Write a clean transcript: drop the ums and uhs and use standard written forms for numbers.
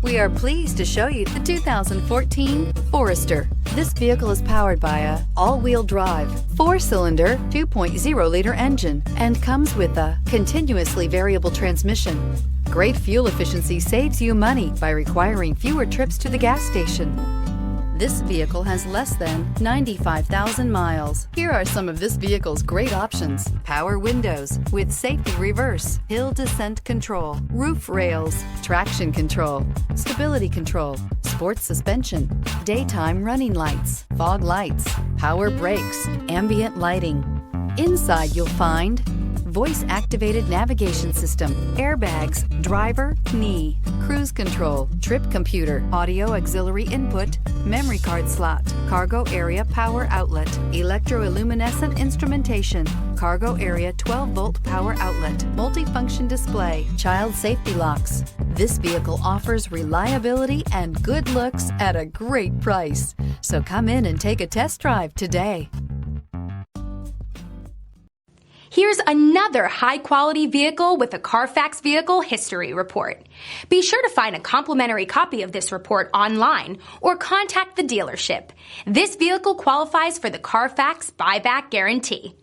We are pleased to show you the 2014 Forester. This vehicle is powered by a all-wheel drive, 4-cylinder, 2.0-liter engine and comes with a continuously variable transmission. Great fuel efficiency saves you money by requiring fewer trips to the gas station. This vehicle has less than 95,000 miles. Here are some of this vehicle's great options: power windows with safety reverse, hill descent control, roof rails, traction control, stability control, sports suspension, daytime running lights, fog lights, power brakes, ambient lighting. Inside you'll find voice-activated navigation system, airbags, driver, knee, cruise control, trip computer, audio auxiliary input, memory card slot, cargo area power outlet, electroluminescent instrumentation, cargo area 12-volt power outlet, multifunction display, child safety locks. This vehicle offers reliability and good looks at a great price. So come in and take a test drive today. Here's another high-quality vehicle with a Carfax Vehicle History Report. Be sure to find a complimentary copy of this report online or contact the dealership. This vehicle qualifies for the Carfax Buyback Guarantee.